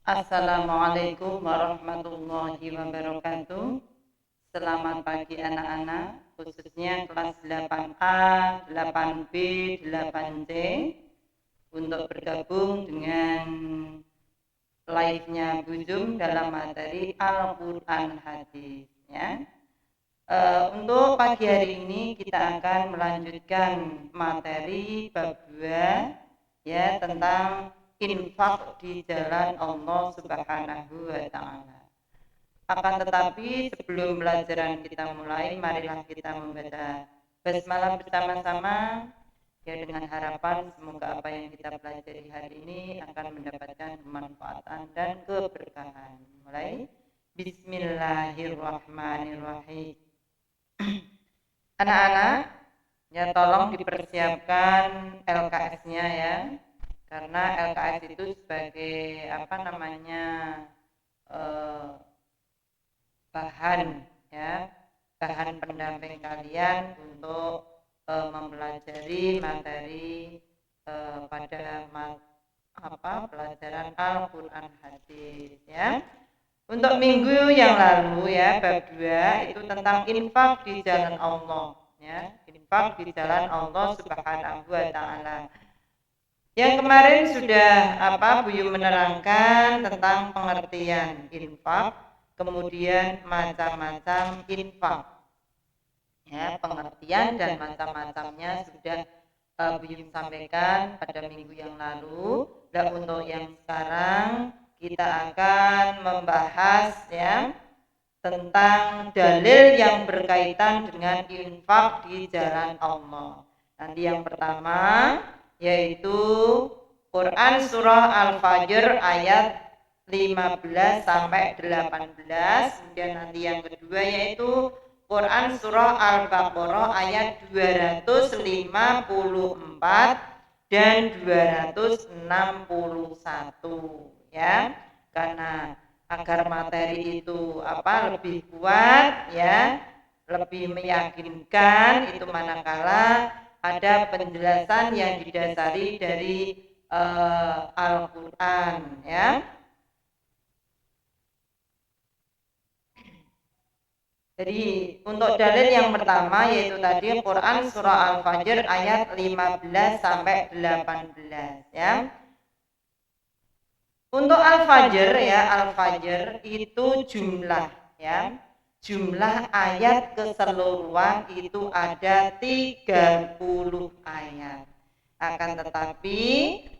Assalamualaikum warahmatullahi wabarakatuh. Selamat pagi anak-anak, khususnya kelas 8A, 8B, 8C untuk bergabung dengan live-nya Bu Zum dalam materi Al-Quran Hadis. Ya. Untuk pagi hari ini kita akan melanjutkan materi bab 2 ya tentang infak di jalan Allah Subhanahu wa taala. Akan tetapi sebelum pelajaran kita mulai, marilah kita membaca basmalah bersama-sama ya dengan harapan semoga apa yang kita pelajari hari ini akan mendapatkan kemanfaatan dan keberkahan. Mulai Bismillahirrahmanirrahim. Anak-anak, ya tolong dipersiapkan LKS-nya ya. Karena LKS itu sebagai bahan ya, bahan pendamping kalian untuk mempelajari materi pada pelajaran Al-Quran Hadis ya. Untuk minggu yang lalu ya, bab 2 itu tentang infak di jalan Allah ya, infak di jalan Allah Subhanahu wa taala. Yang kemarin sudah Bu Yu menerangkan tentang pengertian infak, kemudian macam-macam infak. Ya, pengertian dan macam-macamnya sudah Bu Yu sampaikan pada minggu yang lalu. Dan untuk yang sekarang kita akan membahas ya tentang dalil yang berkaitan dengan infak di jalan Allah. Nanti yang pertama yaitu Quran surah Al-Fajr ayat 15 sampai 18. Kemudian nanti yang kedua yaitu Quran surah Al-Baqarah ayat 254 dan 261 ya. Karena agar materi itu lebih kuat ya, lebih meyakinkan itu manakala ada penjelasan yang didasari dari Al-Quran ya. Jadi untuk dalil yang pertama yaitu tadi Quran surah Al-Fajr ayat 15 sampai 18 ya. Untuk Al-Fajr ya, Al-Fajr itu jumlah ya. Jumlah ayat keseluruhan itu ada 30 ayat. Akan tetapi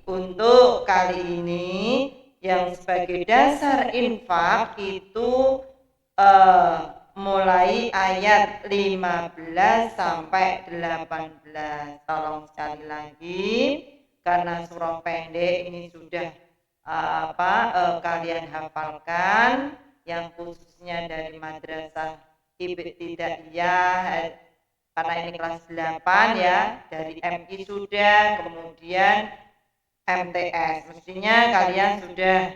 untuk kali ini yang sebagai dasar infak itu mulai ayat 15 sampai 18. Tolong sekali lagi karena surah pendek ini sudah kalian hafalkan, yang khususnya dari madrasah Ibtidaiyah karena ini kelas 8 ya, dari MI sudah, kemudian MTS. Mestinya kalian sudah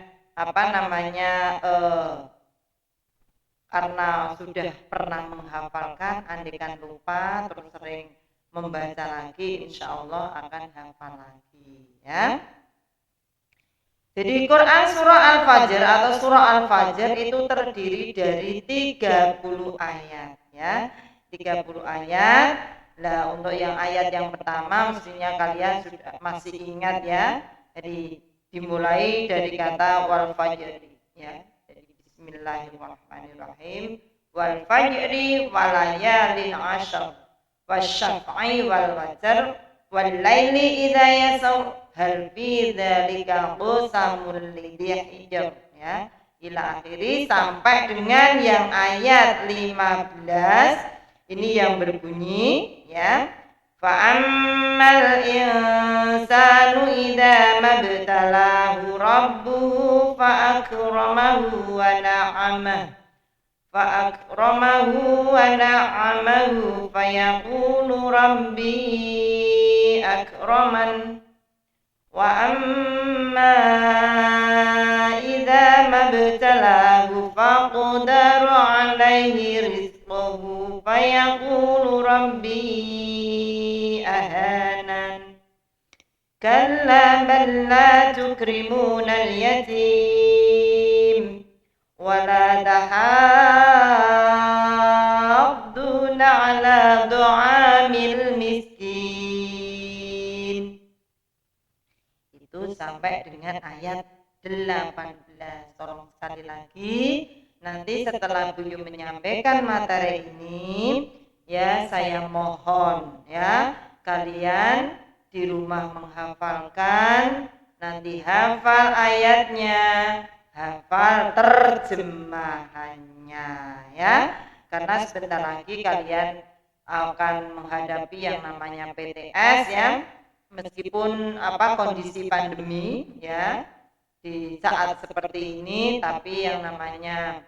karena sudah pernah menghafalkan, andaikan lupa terus sering membaca lagi, insya Allah akan hafal lagi ya. Jadi Quran surah Al-Fajr atau surah Al-Fajr itu terdiri dari 30 ayat ya. 30 ayat. Nah, untuk yang ayat yang pertama mestinya kalian sudah masih ingat ya. Jadi dimulai dari kata wal fajri ya. Bismillahirrahmanirrahim. Wal fajri walayalin ashar wasyaf'i wal wajar wal laili idza yasar hal fi dzalika qasamul lidhi hijab ya. Ila akhiri sampai dengan yang ayat 15 ini yang berbunyi ya. Fa'ammal insanu idza mabtalahu rabbuhu fa'akramahu wa na'amahu fayaqulu rabbi akraman wa amma idza mabtalahu faqadara alaihi rizqahu fayaqulu rabbi ahanan kalla bal la tukrimuna al-yatim wala tahadduna ala du'amil miskin. Itu sampai dengan ayat 18. Tolong sekali lagi, nanti setelah Bu Yu menyampaikan materi ini, ya saya mohon ya kalian di rumah menghafalkan, nanti hafal ayatnya, hafal terjemahannya ya. Karena sebentar lagi kalian akan menghadapi yang namanya PTS ya. Meskipun kondisi pandemi ya di saat seperti ini, tapi yang namanya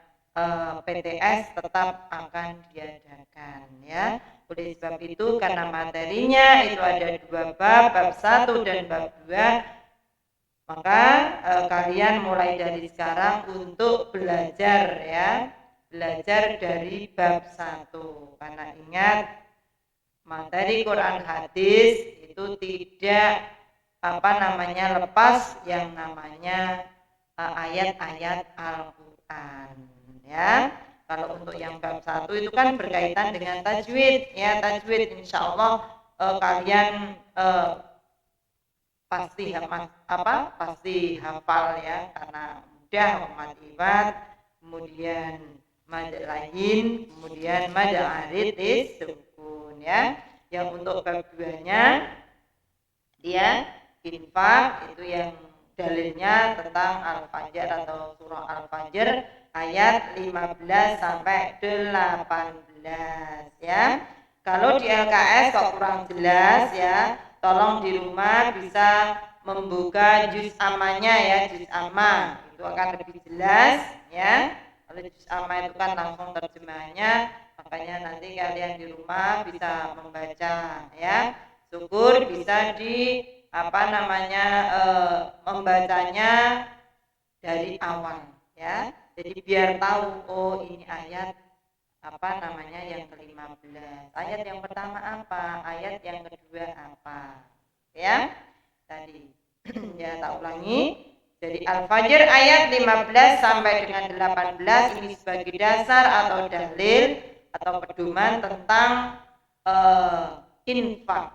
PTS tetap akan diadakan ya. Oleh sebab itu, karena materinya itu ada 2 bab, bab 1 dan bab 2, maka kalian mulai dari sekarang untuk belajar ya, belajar dari bab 1. Karena ingat, materi Quran hadis itu tidak lepas yang namanya ayat-ayat Al-Quran ya. Kalau untuk yang bab 1 itu kan berkaitan dengan tajwid ya, tajwid insyaallah kalian pasti hafal ya, karena mudah mad, kemudian mad lain, kemudian mad arid sukun ya. Yang untuk bab 2-nya dia infak, itu yang dalilnya tentang Al-Fajr atau surah Al-Fajr ayat 15 sampai 18 ya. Kalau di LKS kok kurang jelas ya, tolong di rumah bisa membuka juz amanya ya, juz amma itu akan lebih jelas ya. Kalau juz amma itu kan langsung terjemahnya, makanya nanti kalian di rumah bisa membaca ya. Syukur bisa di membacanya dari awal ya. Jadi biar tahu, oh ini ayat yang ke-15, ayat yang pertama apa, ayat yang kedua apa ya tadi. Ya tak ulangi, jadi Al-Fajr ayat 15 sampai dengan 18 ini sebagai dasar atau dalil atau pedoman tentang infak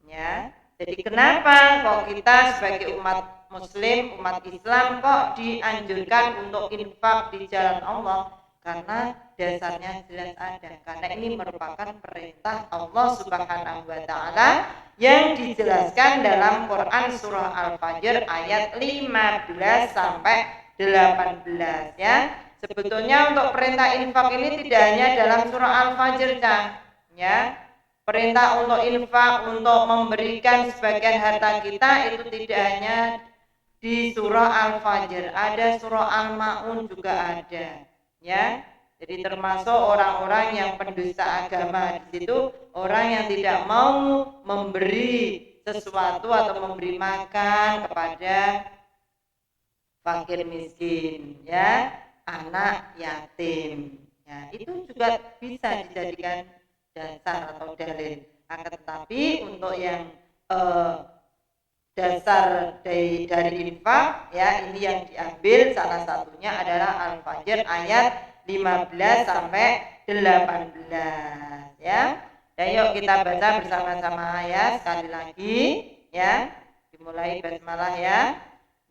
ya. Jadi kenapa kok kita sebagai umat muslim, umat Islam kok dianjurkan untuk infak di jalan Allah? Karena dasarnya jelas ada, karena ini merupakan perintah Allah Subhanahu wa taala yang dijelaskan dalam Quran surah Al-Fajr ayat 15 sampai 18 ya. Sebetulnya untuk perintah infak ini tidak hanya dalam surah Al-Fajr ya. Perintah untuk infak, untuk memberikan sebagian harta kita itu tidak hanya di surah Al-Fajr, ada surah Al-Maun juga ada ya. Jadi termasuk orang-orang yang pendusta agama, di situ orang yang tidak mau memberi sesuatu atau memberi makan kepada fakir miskin ya, anak yatim ya, itu juga bisa dijadikan dasar atau dalil. Akan tetapi untuk yang dasar dari infak ya, ini yang diambil salah satunya adalah Al-Fajr ayat 15 sampai 18 ya. Dan yuk kita baca bersama-sama ya, sekali lagi ya. Dimulai basmalah ya.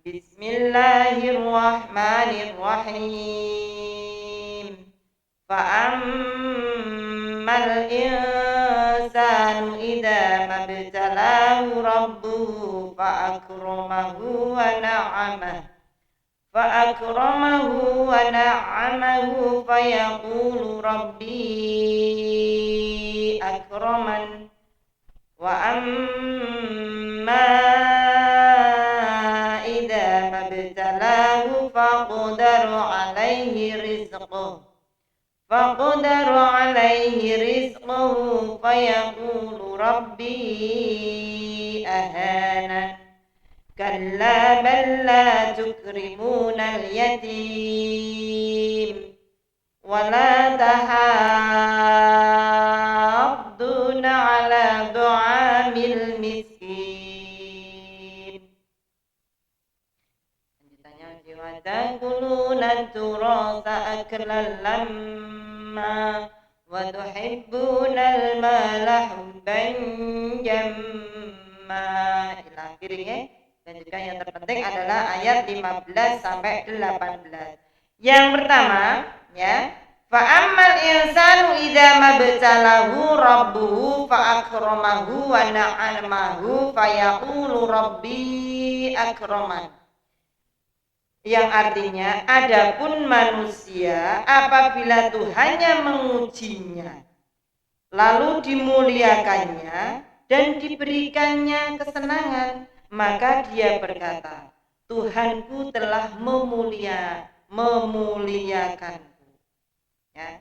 Bismillahirrahmanirrahim. Fa'ammal insanu idza mabtalahu rabbuhu fa'akramahu wa na'amahu fayaqulu rabbi akraman wa amma idza mabtalahu faqdaru alaihi rizquhu fayaqulu rabbi ahana kalla bal la tukrimunal yatim wa la tahadduna ala du'amil miskin. Lanjutannya, wa taquluna turasa aklan lamma wa tuhibbunal mala hubban jamma. Ila akhirnya. Dan juga yang terpenting adalah ayat 15 sampai 18. Yang pertama, ya, fa ammal insanu idza mabtalahu rabbuhu fa akramahu wa na'amahu fa yaqulu rabbi akraman. Yang artinya, adapun manusia apabila Tuhannya mengujinya lalu dimuliakannya dan diberikannya kesenangan, maka dia berkata, Tuhanku telah memuliakanku. Ya.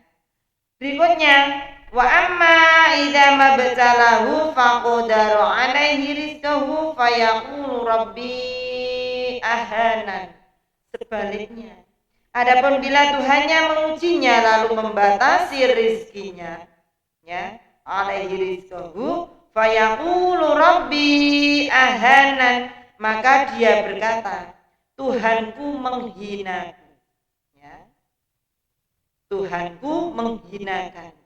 Berikutnya, wa amma idza mabtalahu faqadara alaihi rizqahu fayaqulu rabbi ahanan. Sebaliknya, adapun bila Tuhannya mengujinya lalu membatasi rizkinya, ya, alaihi rizqahu fayaqulu rabbi ahanan, maka dia berkata, Tuhanku menghinaku, ya. Tuhanku menghinakanku.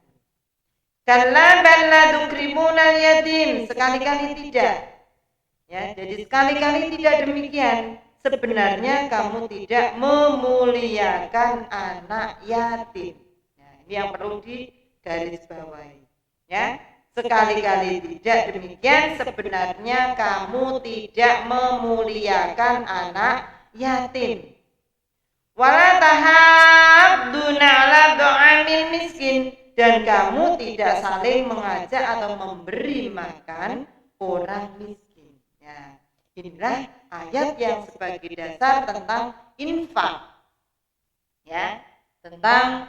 Kalla balla tukrimunal yatim, sekali-kali tidak. Ya, jadi sekali-kali tidak demikian. Sebenarnya kamu tidak memuliakan anak yatim. Ya, ini yang perlu digarisbawahi. Ya. Sekali-kali tidak demikian, sebenarnya kamu tidak memuliakan anak yatim. Wala tahadduna ala du'amil miskin, dan kamu tidak saling mengajak atau memberi makan orang miskin. Ya, inilah ayat yang sebagai dasar tentang infak. Ya, tentang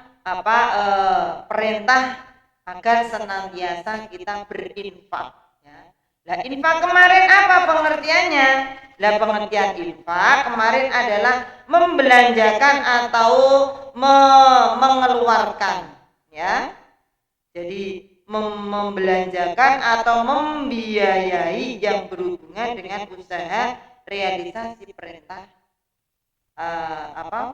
perintah agar senantiasa kita berinfak. Ya. Nah, infak kemarin apa pengertiannya? Nah, pengertian infak kemarin adalah membelanjakan atau mengeluarkan. Ya, jadi membelanjakan atau membiayai yang berhubungan dengan usaha realisasi perintah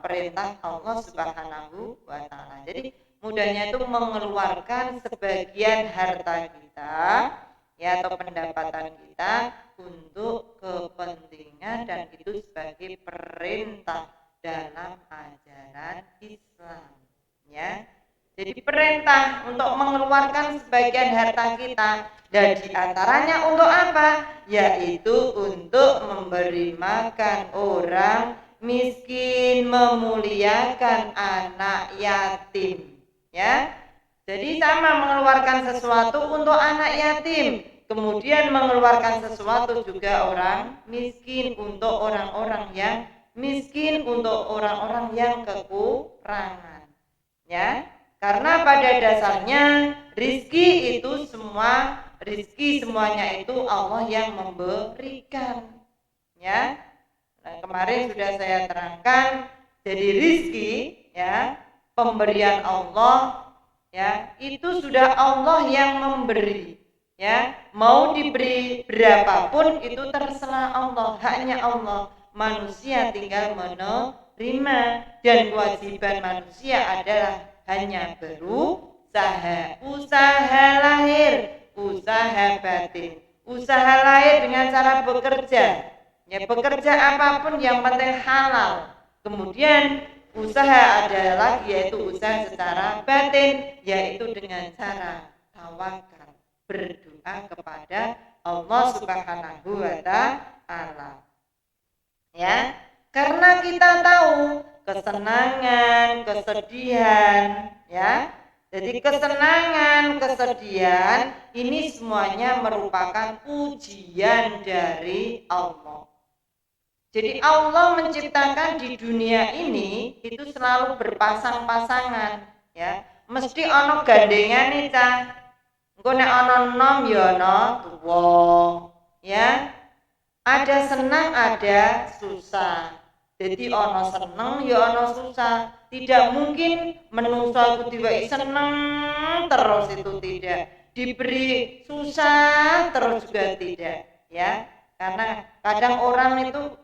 perintah Allah Subhanahu wa Ta'ala. Jadi mudahnya itu mengeluarkan sebagian harta kita, ya, atau pendapatan kita untuk kepentingan, dan itu sebagai perintah dalam ajaran Islam, ya. Jadi perintah untuk mengeluarkan sebagian harta kita, dan diantaranya untuk apa? Yaitu untuk memberi makan orang miskin, memuliakan anak yatim. Ya, jadi sama mengeluarkan sesuatu untuk anak yatim, kemudian mengeluarkan sesuatu juga orang miskin, untuk orang-orang yang miskin, untuk orang-orang yang kekurangan. Ya, karena pada dasarnya rizki semuanya itu Allah yang memberikan. Ya, nah, kemarin sudah saya terangkan, jadi rizki, ya, pemberian Allah, ya, itu sudah Allah yang memberi, ya. Mau diberi berapapun itu terserah Allah, haknya Allah. Manusia tinggal menerima, dan kewajiban manusia adalah hanya berusaha, usaha lahir, usaha batin. Usaha lahir dengan cara bekerja, ya, bekerja apapun yang penting halal. Kemudian usaha adalah yaitu usaha secara batin, yaitu dengan cara tawakal, berdoa kepada Allah Subhanahu wa Ta'ala. Ya, karena kita tahu kesenangan, kesedihan, ya. Jadi kesenangan, kesedihan ini semuanya merupakan ujian dari Allah. Jadi Allah menciptakan di dunia ini itu selalu berpasang-pasangan, ya. Mesti ono gandengane cah. Engko nek ono nom ya ono tuwa, ya. Ada senang, ada susah. Jadi ono seneng ya ono susah. Tidak mungkin menungso iku diwai seneng terus, itu tidak. Diberi susah terus juga tidak, ya. Karena kadang orang itu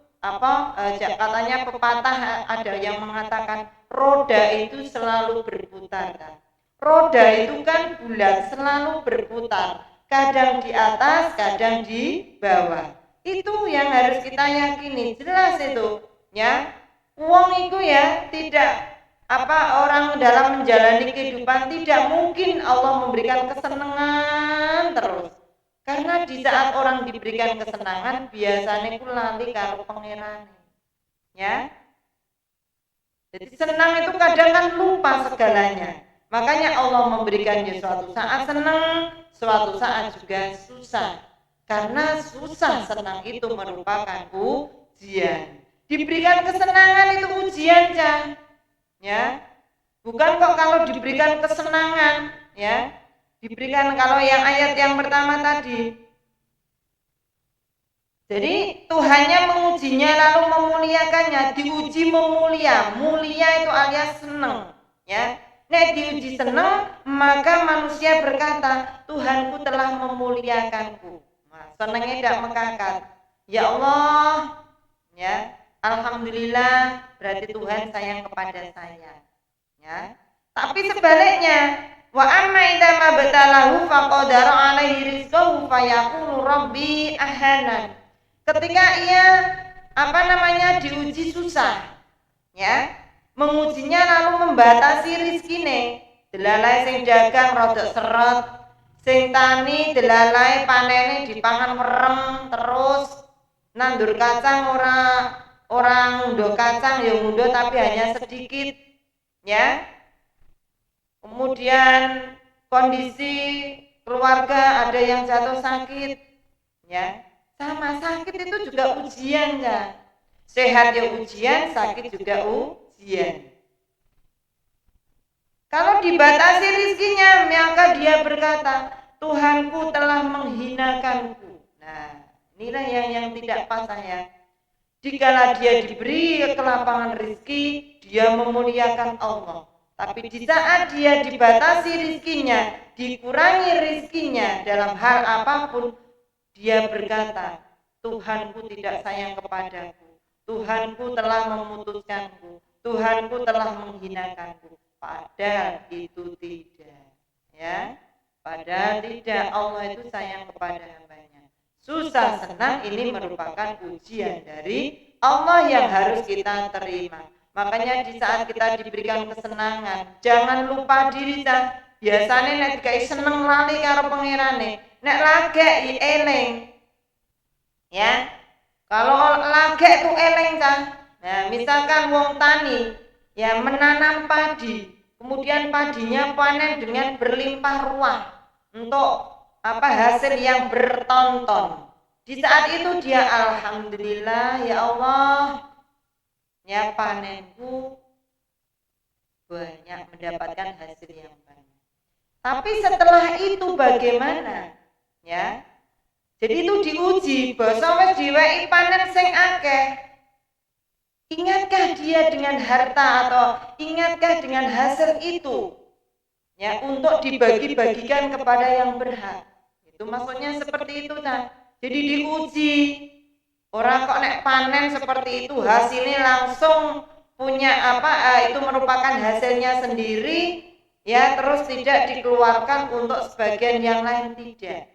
katanya pepatah ada yang mengatakan roda itu selalu berputar. Roda itu kan bulat, selalu berputar, kadang di atas, kadang di bawah. Itu yang harus kita yakini, jelas itu, ya. Uang itu ya tidak orang dalam menjalani kehidupan tidak mungkin Allah memberikan kesenangan terus. Karena di saat orang diberikan kesenangan biasanya ku lali karo pangeran. Ya. Jadi senang itu kadang kan lupa segalanya. Makanya Allah memberikan dia suatu saat senang, suatu saat juga susah. Karena susah senang itu merupakan ujian. Diberikan kesenangan itu ujian, Cah. Ya. Bukan kok kalau diberikan kesenangan, ya. Diberikan kalau yang ayat yang pertama tadi. Jadi Tuhannya mengujinya lalu memuliakannya, diuji memulia, mulia itu alias senang, ya. Nek diuji senang, maka manusia berkata, Tuhanku telah memuliakanku. Nah, senangnya tidak mengangkat. Ya Allah, ya, alhamdulillah, berarti Tuhan sayang kepada saya, ya. Tapi sebaliknya, wa amma idza mabtalahu faqadara alaihi rizqahu fayaqulu rabbi ahanan. Ketika ia diuji susah, ya, mengujinya lalu membatasi rizkine, delalai sing dagang rodok seret, sing tani delalai panene dipangan merem terus, nandur kacang orang ngundo kacang yang ngundo tapi hanya sedikit, ya. Kemudian kondisi keluarga ada yang jatuh sakit, ya. Sama sakit itu juga ujian, ya. Sehat ya ujian, sakit juga ujian. Kalau dibatasi rizkinya, maka dia berkata, Tuhanku telah menghinakanku. Nah, inilah yang tidak pas, ya. Dikala dia diberi kelapangan rizki, dia memuliakan Allah. Tapi di saat dia dibatasi rizkinya, dikurangi rizkinya dalam hal apapun, dia berkata, Tuhanku tidak sayang kepadaku, Tuhanku telah memutuskanku, Tuhanku telah menghinakanku. Padahal itu tidak, ya. Padahal tidak, Allah itu sayang kepada hambanya. Susah senang ini merupakan ujian dari Allah yang harus kita terima. Makanya di saat kita diberikan kesenangan, jangan lupa diri. Biasanya nek dikai seneng lali karo pangerane, nek lagek eling, ya. Kalau lagek itu eleng, Cah. Nah, misalkan wong tani ya menanam padi, kemudian padinya panen dengan berlimpah ruah untuk hasil yang bertonton. Di saat itu dia alhamdulillah ya Allah, ya panenku banyak, mendapatkan hasil yang banyak. Tapi setelah itu bagaimana? Ya. Jadi itu diuji, basa wis diwehi panen sing akeh. Ingatkah dia dengan harta atau ingatkah dengan hasil itu? Ya, untuk dibagi-bagikan kepada yang berhak. Itu maksudnya seperti itu, nah. Jadi diuji. Orang kok nek panen seperti itu hasilnya langsung punya itu merupakan hasilnya sendiri, ya, terus tidak dikeluarkan untuk sebagian yang lain, tidak,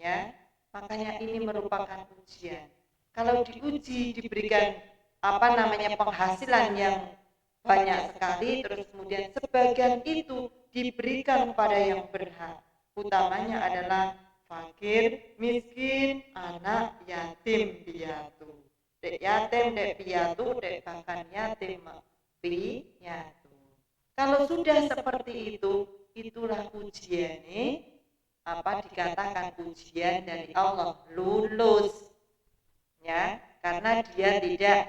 ya. Makanya ini merupakan ujian. Kalau diuji diberikan penghasilan yang banyak sekali, terus kemudian sebagian itu diberikan pada yang berhak, utamanya adalah fakir, miskin, anak, yatim, piatu. Dek yatim, dek piatu, dek bahkan yatim, piatu. Kalau sudah seperti itu, itulah ujian dikatakan ujian dari Allah, lulus, ya, karena dia tidak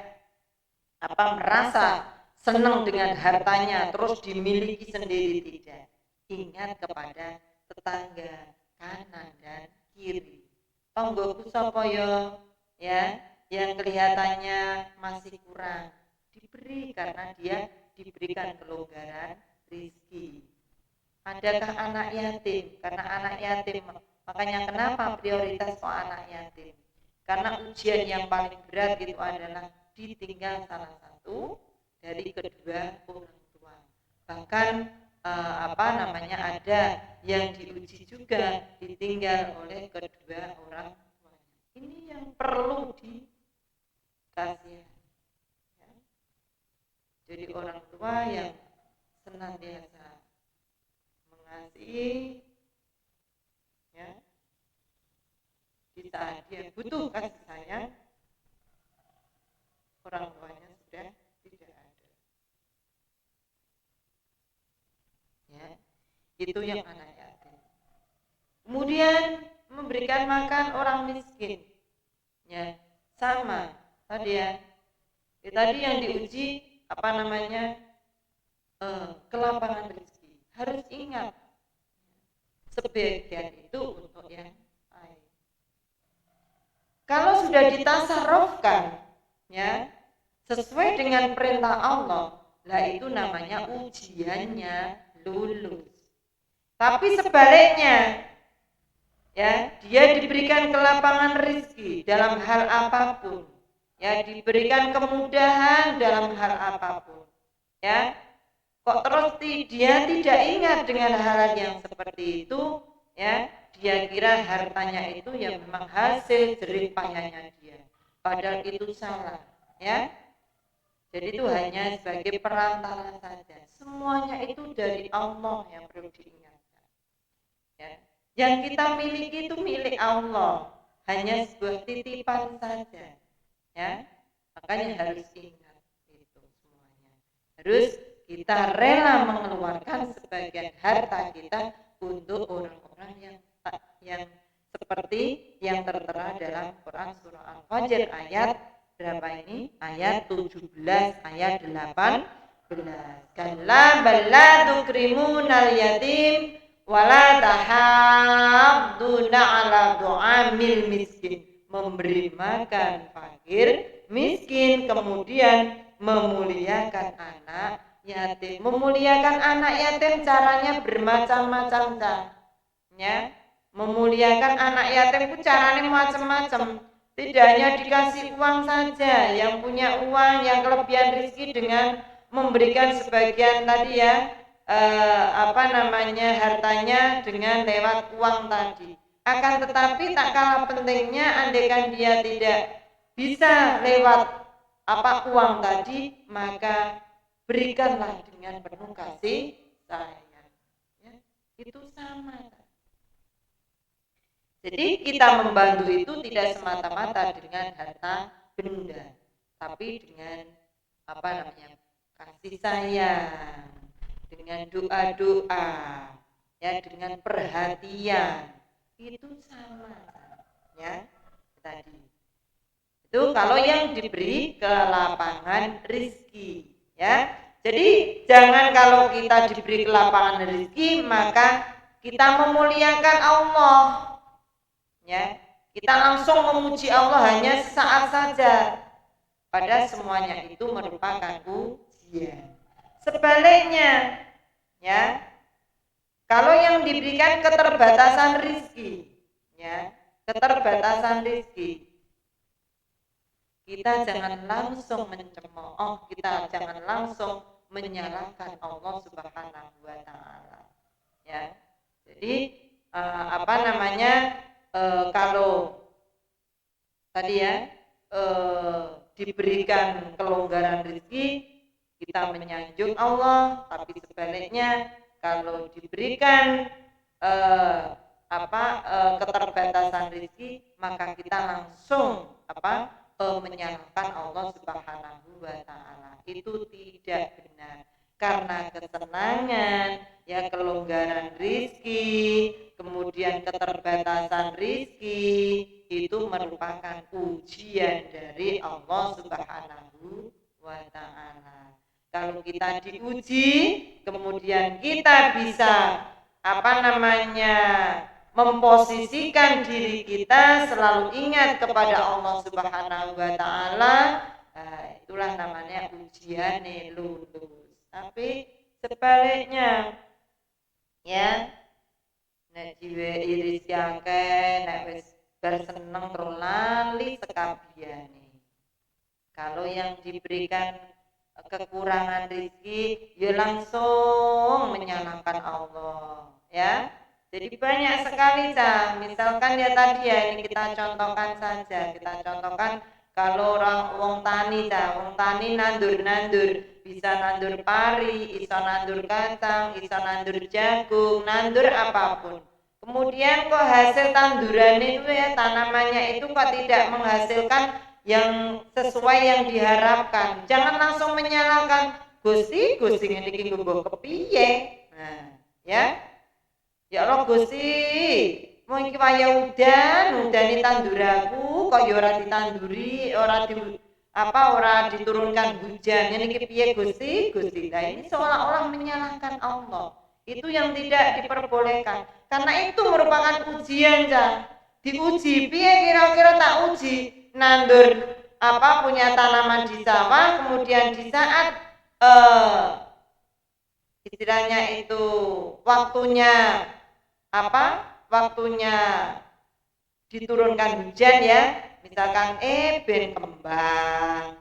merasa senang dengan hartanya terus dimiliki sendiri, tidak. Ingat kepada tetangga kanan dan kiri. Tonggoku sapa ya, yang kelihatannya masih kurang, diberi karena dia diberikan kelonggaran rizki. Adakah anak yatim? Karena anak yatim, makanya kenapa prioritas kok anak yatim? Karena ujian yang paling berat itu adalah ditinggal salah satu dari kedua orang tua. Bahkan ada yang diuji juga ditinggal oleh kedua orang tua. Ini yang perlu dikasih. Ya. Jadi orang tua yang senantiasa mengasihi, ya, di saat dia butuh kasih sayang, orang tuanya sudah tidak ada. Ya, itu yang anak yatim. Kemudian memberikan makan orang miskin, ya, sama tadi ya. Tadi yang diuji kelapangan rezeki. Harus ingat, sebagian itu untuk yang lain. Kalau sudah ditasarrufkan, ya, sesuai dengan perintah Allah, lah itu namanya ujiannya lulus. Tapi sebaliknya, ya, dia diberikan kelapangan rezeki dalam hal apapun, ya, diberikan kemudahan dalam hal apapun, ya, kok terus dia tidak ingat dengan hal yang seperti itu, ya, dia kira hartanya itu ya memang hasil jerih payahnya dia, padahal itu salah, ya. Jadi itu hanya sebagai perantara saja, semuanya itu dari Allah yang perlu diingatkan, ya. Yang kita miliki itu milik Allah, hanya sebuah titipan saja, ya. Makanya harus ingat itu semuanya. Harus kita rela mengeluarkan sebagian harta kita untuk orang-orang yang seperti yang tertera dalam Quran surah Al-Fajr ayat berapa ini? Ayat 17, ayat 18. Kalla balla tukrimunal yatim wala tahadduna ala du'amil miskin. Memberi makan fakir, miskin, kemudian memuliakan anak yatim. Memuliakan anak yatim caranya bermacam-macam, ya. Memuliakan anak yatim itu caranya macam-macam. Tidak hanya dikasih uang saja, yang punya uang, yang kelebihan rezeki dengan memberikan sebagian tadi ya, hartanya dengan lewat uang tadi. Akan tetapi tak kalah pentingnya, andaikan dia tidak bisa lewat uang tadi, maka berikanlah dengan penuh kasih sayang, ya, itu sama. Jadi kita membantu itu tidak semata-mata dengan harta benda, tapi dengan kasih sayang, dengan doa-doa, ya, dengan perhatian, itu sama, ya. Tadi itu kalau yang diberi kelapangan rezeki, ya. Jadi jangan kalau kita diberi kelapangan rezeki maka kita memuliakan Allah, ya, kita langsung memuji Allah hanya sesaat saja, padahal semuanya itu merupakan ujian. Sebaliknya, ya, kalau yang diberikan keterbatasan rezeki, ya, keterbatasan rezeki, kita jangan langsung mencemooh, kita jangan langsung menyalahkan Allah Subhanahu wa taala, ya. Jadi kalau tadi ya diberikan kelonggaran rezeki, kita menyanjung Allah, tapi sebaliknya kalau diberikan keterbatasan rezeki, maka kita langsung menyalahkan Allah Subhanahu wa taala. Itu tidak benar. Karena kesenangan, ya, kelonggaran rezeki, kemudian keterbatasan rezeki itu merupakan ujian dari Allah Subhanahu wa taala. Kalau kita diuji, kemudian kita bisa memposisikan diri kita selalu ingat kepada Allah Subhanahu wa taala, itulah namanya ujian lulus. Tapi sebaliknya, ya, nek jiwe iris yake, nek wis berseneng terus lali sekabiyane. Kalau yang diberikan kekurangan rezeki, ya langsung menyalahkan Allah, ya. Jadi banyak sekali, misalkan ya tadi ya, ini kita contohkan saja, kita contohkan kalau wong tani, wong tani nandur, bisa nandur pari, bisa nandur kacang, bisa nandur jagung, nandur apapun. Kemudian kok hasil tanduran itu ya, tanamannya itu kok tidak menghasilkan yang sesuai yang diharapkan. Jangan langsung menyalahkan Gusti ini iki nggo kepiye. Nah, ya. Ya Allah Gusti, mau iki waya udani tanduraku kok ya ora ditanduri, ora diturunkan hujan. Ini iki piye Gusti? Nah, ini seolah-olah menyalahkan Allah. Itu yang tidak diperbolehkan. Karena itu merupakan ujian, diuji piye kira-kira tak uji nandur punya tanaman di sawah, kemudian di saat istilahnya itu waktunya waktunya diturunkan hujan ya, misalkan ben kembang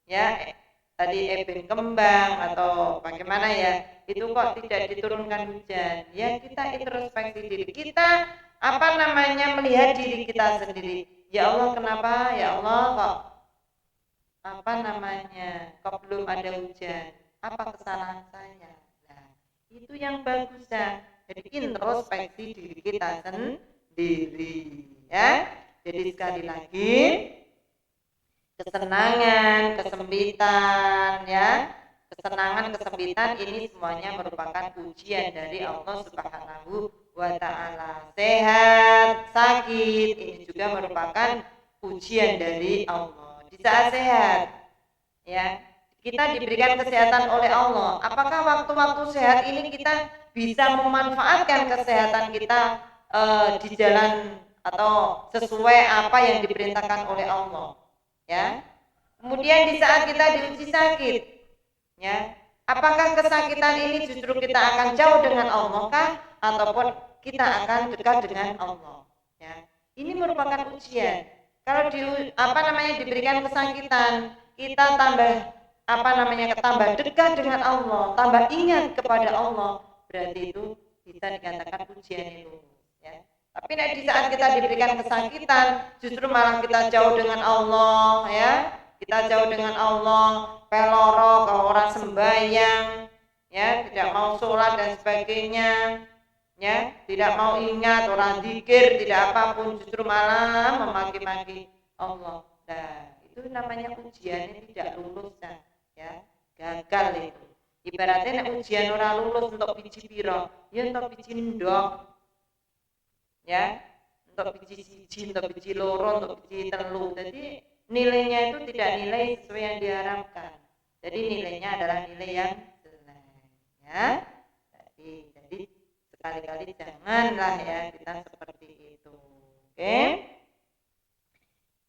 ya, tadi ben kembang atau bagaimana ya, itu kok tidak diturunkan hujan ya, kita introspeksi diri kita, melihat diri kita sendiri. Ya Allah, kenapa ya Allah kok kok belum ada hujan, apa kesalahan saya? Nah, itu yang bagus ya. Jadi introspeksi diri kita sendiri ya. Jadi sekali lagi, kesenangan, kesempitan ya, kesenangan, kesempitan ini semuanya merupakan ujian dari Allah Subhanahu wa Ta'ala. Sehat, sakit, ini juga merupakan ujian dari Allah. Di saat sehat ya, kita diberikan kesehatan oleh Allah. Apakah waktu-waktu sehat ini kita bisa memanfaatkan kesehatan kita di jalan atau sesuai apa yang diperintahkan oleh Allah? Ya. Kemudian di saat kita diuji sakit, ya, apakah kesakitan ini justru kita akan jauh dengan Allah kah, ataupun kita akan dekat dengan Allah? Ya. Ini merupakan ujian. Kalau diberikan kesakitan, kita tambah dekat dengan Allah, tambah ingat kepada Allah, berarti itu bisa dikatakan ujian itu, ya. Tapi di saat kita diberikan kesakitan, justru malah kita jauh dengan Allah, ya. Kita jauh dengan Allah, peloro kalau orang sembahyang, ya, tidak mau sholat dan sebagainya, ya, tidak mau ingat, orang zikir, tidak apapun, justru malah memaki-maki Allah. Nah, itu namanya ujiannya tidak lulus, ya, gagal itu. Ibaratnya ujian orang lulus untuk biji piro, ya untuk biji ndok, ya, untuk biji siji, untuk biji loro, untuk biji telu. Jadi nilainya itu tidak nilai sesuai yang diharapkan. Jadi nilainya adalah nilai yang jelek, ya. Jadi sekali-kali janganlah ya kita seperti itu. Oke.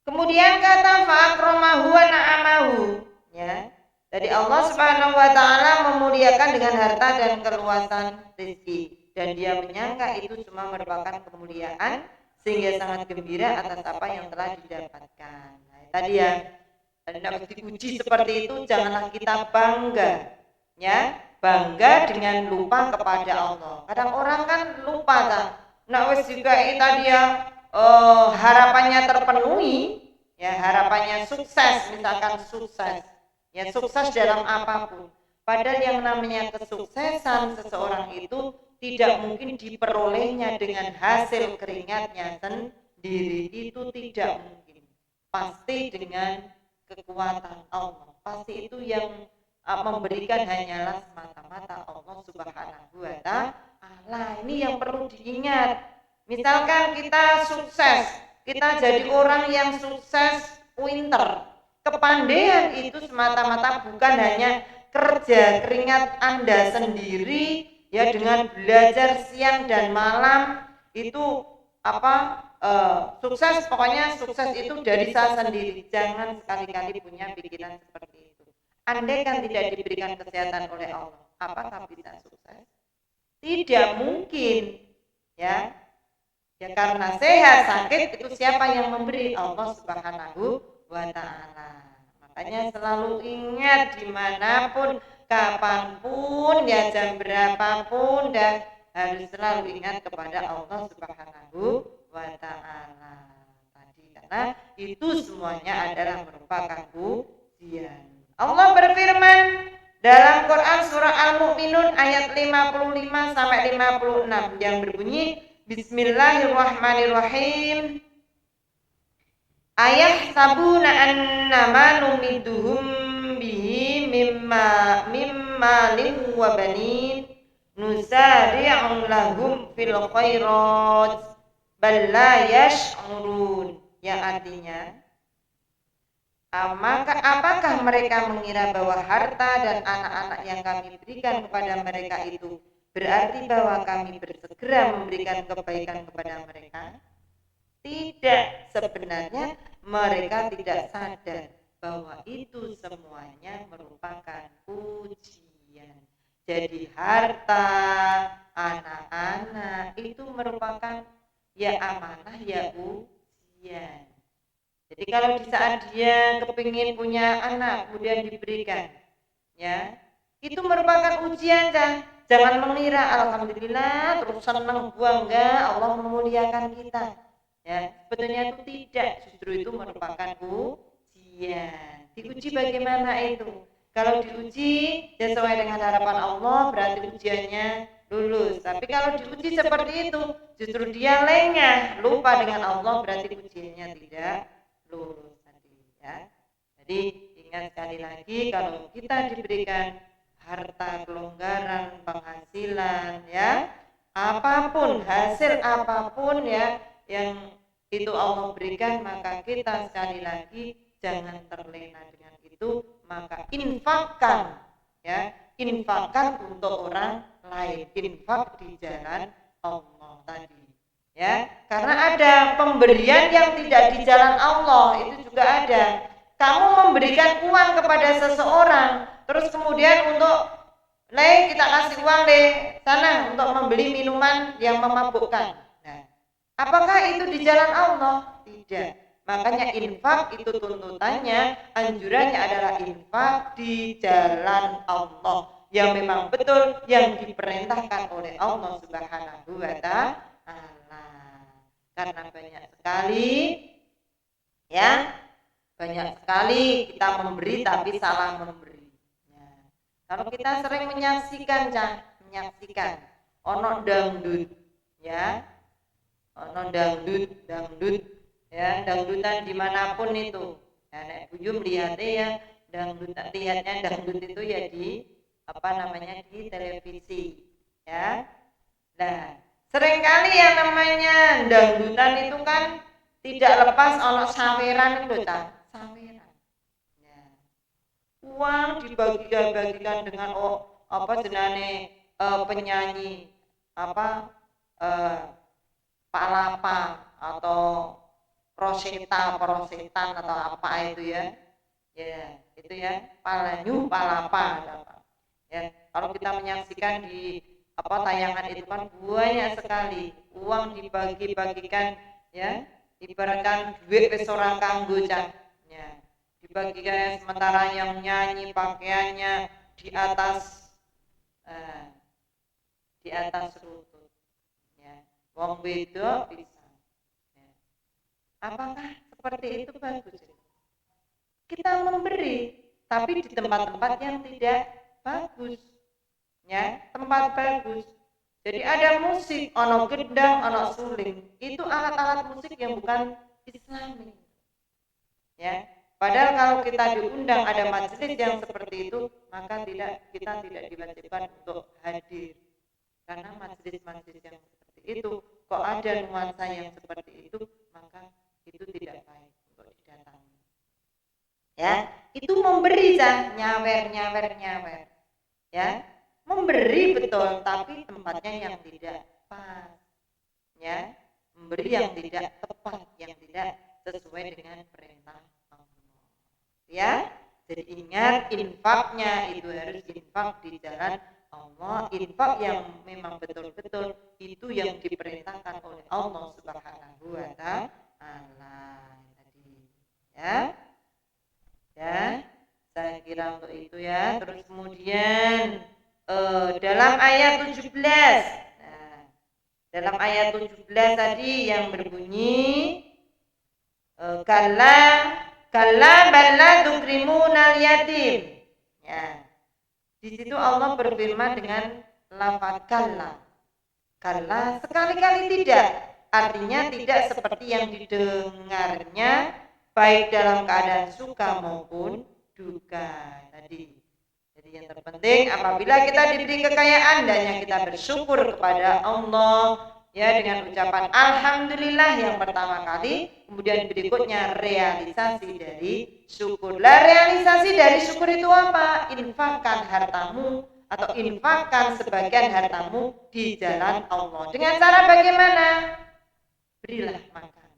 Kemudian kata fa'akramahu wa na'amahu, ya. Jadi Allah Subhanahu wa Ta'ala memuliakan dengan harta dan keluasan rezeki, dan dia menyangka itu cuma merupakan kemuliaan sehingga sangat gembira atas apa yang telah didapatkan. Nah, tadi ya, hendak diuji seperti itu, janganlah kita bangga, ya, bangga dengan lupa kepada Allah. Kadang orang kan lupa, nah wes juga tadi ya, harapannya terpenuhi, ya, harapannya sukses, misalkan sukses, ya, sukses dalam apapun. Padahal yang namanya kesuksesan seseorang itu tidak mungkin diperolehnya dengan hasil keringatnya sendiri, itu tidak mungkin. Pasti dengan kekuatan Allah. Pasti itu yang memberikan hanyalah semata-mata Allah Subhanahu wa Ta'ala. Ini yang perlu diingat. Misalkan kita sukses, kita jadi orang yang sukses, pinter, kepandaian itu semata-mata bukan hanya kerja keringat Anda sendiri, ya, dengan belajar siang dan malam itu sukses, pokoknya sukses itu dari saya sendiri. Jangan sekali-kali punya pikiran seperti itu. Andai kan tidak diberikan kesehatan oleh Allah, apakah bisa sukses? Tidak mungkin, ya. Ya karena sehat, sakit itu siapa yang memberi? Allah Subhanahu wa Ta'ala. Makanya selalu ingat dimanapun, kapanpun, ya jam berapapun, dan harus selalu ingat kepada Allah Subhanahu wa Ta'ala. Tadi karena itu semuanya adalah merupakan ujian. Allah berfirman dalam Quran surah Al-Mu'minun ayat 55 sampai 56 yang berbunyi Bismillahirrahmanirrahim. Ayahsabuna annama numiduhum bihi mimma lim wa banin nusari'u lahum fil khairat bal la yash'urun. Yang artinya, apakah mereka mengira bahwa harta dan anak-anak yang kami berikan kepada mereka itu berarti bahwa kami bersegera memberikan kebaikan kepada mereka? Tidak, sebenarnya mereka tidak sadar bahwa itu semuanya merupakan ujian. Jadi harta, anak-anak itu merupakan ya amanah, ya ujian. Jadi kalau di saat dia kepingin punya anak kemudian diberikan, ya itu merupakan ujian, kan? Jangan mengira alhamdulillah terus senang bangga Allah memuliakan kita. Ya, sebetulnya itu tidak, justru itu merupakan ujian. Diuji bagaimana itu? Kalau diuji sesuai dengan harapan Allah berarti ujiannya lulus. Tapi kalau diuji seperti itu justru dia lengah, lupa dengan Allah berarti ujiannya tidak lulus tadi, ya. Jadi ingat sekali lagi, kalau kita diberikan harta, kelonggaran, penghasilan, ya, apapun hasil apapun ya yang itu Allah berikan, maka kita sekali lagi jangan terlena dengan itu, maka infakkan, ya, infakkan untuk orang lain, infak di jalan Allah tadi. Ya, karena ada pemberian yang tidak di jalan Allah, itu juga ada. Kamu memberikan uang kepada seseorang, terus kemudian untuk kita kasih uang sana untuk membeli minuman yang memabukkan. Nah, apakah itu di jalan Allah? Tidak. Makanya infak itu tuntutannya, anjurannya adalah infak di jalan Allah, yang memang betul yang diperintahkan oleh Allah Subhanahu wa Ta'ala. Karena banyak sekali, ya, banyak sekali kita memberi tapi salah memberi. Nah, kalau kita sering menyaksikan, ono dangdut, ya, ono dangdut, ya, dangdutan dimanapun itu. Ya, Nek Buyum lihatnya ya, lihatnya dangdut itu ya di di televisi, ya. Nah, seringkali yang namanya dangdutan itu kan tidak lepas ono saweran itu, saweran. Ya. Uang dibagikan dengan jenane penyanyi Palapa atau prosetan atau apa itu, ya. Ya, itu ya, palapa. Ya, kalau kita menyaksikan di tayangan itu kan banyak sekali uang dibagi-bagikan, ya, ibaratkan duit wis ora kanggo, ya, dibagikan, sementara yang nyanyi pakaiannya di atas lutut, ya, wong wedok bisa, ya. Apakah seperti itu bagus? Kita memberi tapi di tempat-tempat yang tidak bagus, ya, tempat bagus. Jadi ada musik, ono gedang, ono suling, itu alat-alat musik yang bukan Islami, ya. Padahal kalau kita diundang ada majelis yang seperti itu, maka kita tidak diwajibkan untuk hadir, karena majelis-majelis yang seperti itu kok ada nuansa yang seperti itu, maka itu tidak baik untuk didatangi. Ya, itu memberi, nyawer, ya, memberi betul, tapi tempatnya yang tidak pas, ya, memberi yang tidak tepat, yang tidak sesuai dengan perintah Allah, ya. Jadi ingat, infaknya itu harus infak di jalan Allah, infak yang memang betul-betul itu yang diperintahkan oleh Allah Subhanahu wa taala tadi. Ya. Ya. Saya kira untuk itu ya. Terus kemudian dalam ayat 17. Nah, dalam ayat 17 tadi yang berbunyi kalla balla tukrimunal yatim. Ya. Di situ Allah berfirman dengan lafaz kalla. Kalla sekali-kali tidak. Artinya tidak seperti yang didengarnya baik dalam keadaan suka maupun duka tadi. Jadi yang terpenting apabila kita diberi kekayaan hendaknya kita bersyukur kepada Allah ya dengan ucapan alhamdulillah yang pertama kali, kemudian berikutnya realisasi dari syukur. Lah realisasi dari syukur itu apa? Infakkan hartamu atau infakkan sebagian hartamu di jalan Allah. Dengan cara bagaimana? Berilah makan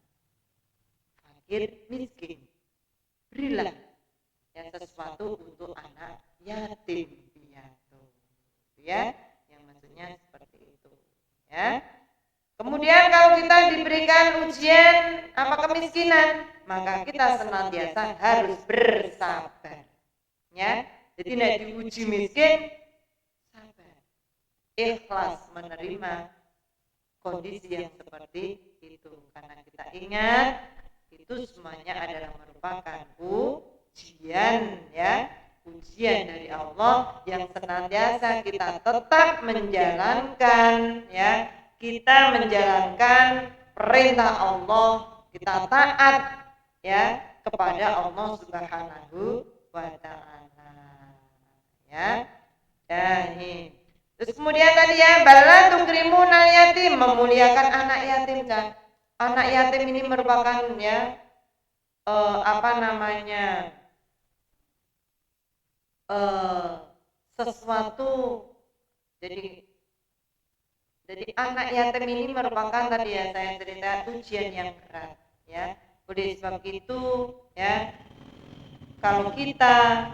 fakir miskin. Berilah ya sesuatu untuk anak yatim piatu. Ya, yang maksudnya seperti itu. Ya. Kemudian kalau kita diberikan ujian apa kemiskinan, maka kita senantiasa harus bersabar. Ya. Jadi nek diuji miskin, sabar. Ikhlas menerima kondisi yang seperti itu. Karena kita ingat itu semuanya adalah merupakan ujian ya. Ujian dari Allah yang senantiasa kita tetap menjalankan ya. Kita menjalankan perintah Allah, kita taat ya kepada Allah Subhanahu wa taala. Ya. Dan ini. Terus kemudian tadi ya, bala tukrimunal yatim, memuliakan anak yatim kan. Anak yatim ini merupakan ya sesuatu jadi anak yatim ini merupakan tadi ya saya cerita ujian yang berat ya. Oleh sebab itu ya kalau kita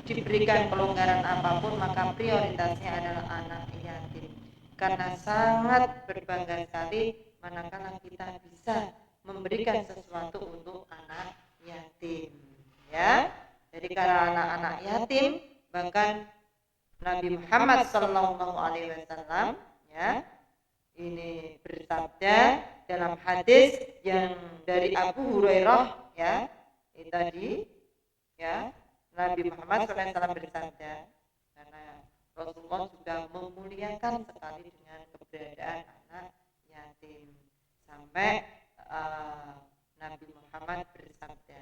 diberikan kelonggaran apapun maka prioritasnya adalah anak yatim. Karena sangat berbangga sekali manakala kita bisa memberikan sesuatu untuk anak yatim ya. Jadi karena anak-anak yatim bahkan Nabi Muhammad Sallallahu Alaihi Wasallam ya ini bersabda dalam hadis yang dari Abu Hurairah ya itu tadi ya Nabi Muhammad SAW bersabda karena Rasulullah juga memuliakan sekali dengan keberadaan anak yatim sampai Nabi Muhammad bersabda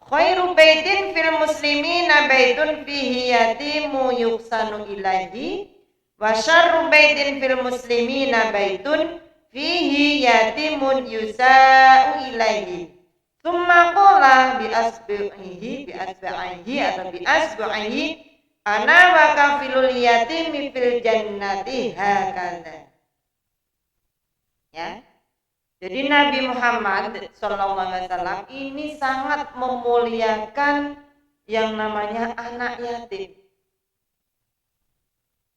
khairu baitin fil muslimina baitun fihi yatimu yuksanu ilaihi wa syarru baitin fil muslimina baitun fihi yatimun yusa'u ilaihi thumma qala bi asba'ihi atau bi asba'ihi ana wa kafilul yatimi fil jannati hakadha ya. Jadi Nabi Muhammad SAW ini sangat memuliakan yang namanya anak yatim.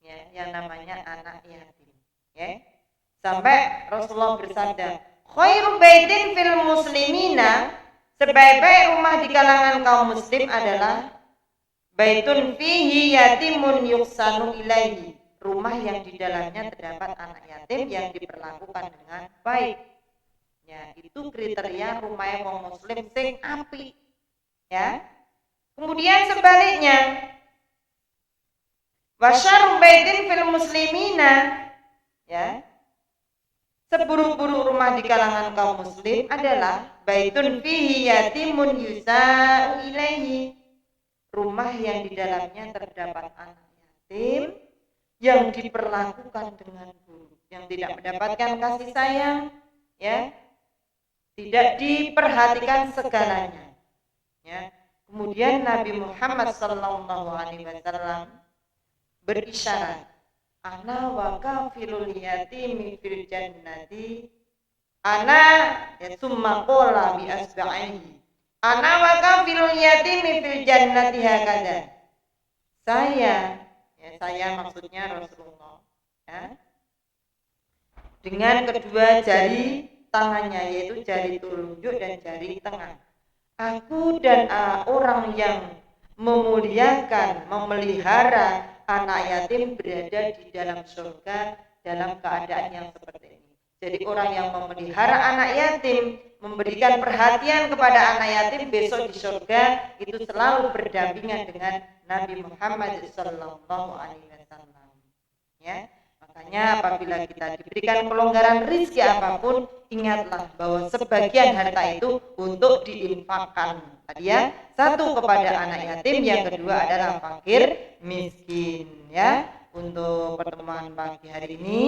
Ya, yang namanya anak yatim. Ya. Sampai Rasulullah bersabda, khairu baitin fil muslimina, sebaik-baik rumah di kalangan kaum muslim adalah baitun fihi yatimun yuksanu ilaihi, rumah yang di dalamnya terdapat anak yatim yang diperlakukan dengan baik. Ya, itu kriteria rumah wong muslim sing apik. Ya. Kemudian sebaliknya, wasyarru baitin fil muslimina, ya. Seburuk-buruk rumah di kalangan kaum muslim adalah baitun fihi yatimun yusa'u ilaihi, rumah yang di dalamnya terdapat anak yatim yang diperlakukan dengan buruk, yang tidak mendapatkan kasih sayang, ya. Tidak diperhatikan segalanya. Ya. Kemudian Nabi Muhammad Sallallahu Alaihi Wasallam berisyarat, ana wa kafilul yatimi fil jannati, ana ya summa qala bi asba'ihi, ana wa kafilul yatimi fil jannati hakada. saya maksudnya Rasulullah, ya. Dengan kedua jari tangannya, yaitu jari telunjuk dan jari tengah. Aku dan orang yang memuliakan, memelihara anak yatim berada di dalam surga dalam keadaan yang seperti ini. Jadi orang yang memelihara anak yatim, memberikan perhatian kepada anak yatim besok di surga itu selalu berdampingan dengan Nabi Muhammad Sallallahu Alaihi Wasallam. Ya, makanya apabila kita diberikan pelonggaran rezeki apapun, ingatlah bahwa sebagian harta itu untuk diinfakkan. Tadi ya, satu kepada anak yatim, yang kedua adalah fakir miskin. Ya, untuk pertemuan pagi hari ini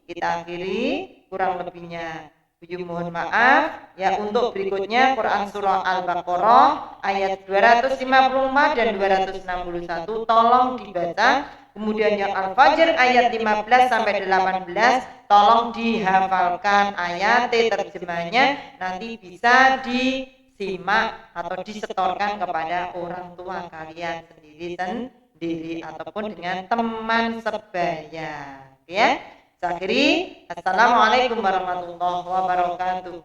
kita akhiri, kurang lebihnya Buyu mohon maaf ya. Untuk berikutnya Quran surah Al-Baqarah ayat 254 dan 261 tolong dibaca. Kemudian yang Al-Fajr ayat 15 sampai 18 tolong dihafalkan ayat terjemahnya, nanti bisa disimak atau disetorkan kepada orang tua kalian sendiri ataupun dengan teman sebaya, ya. Akhiri, assalamualaikum warahmatullahi wabarakatuh.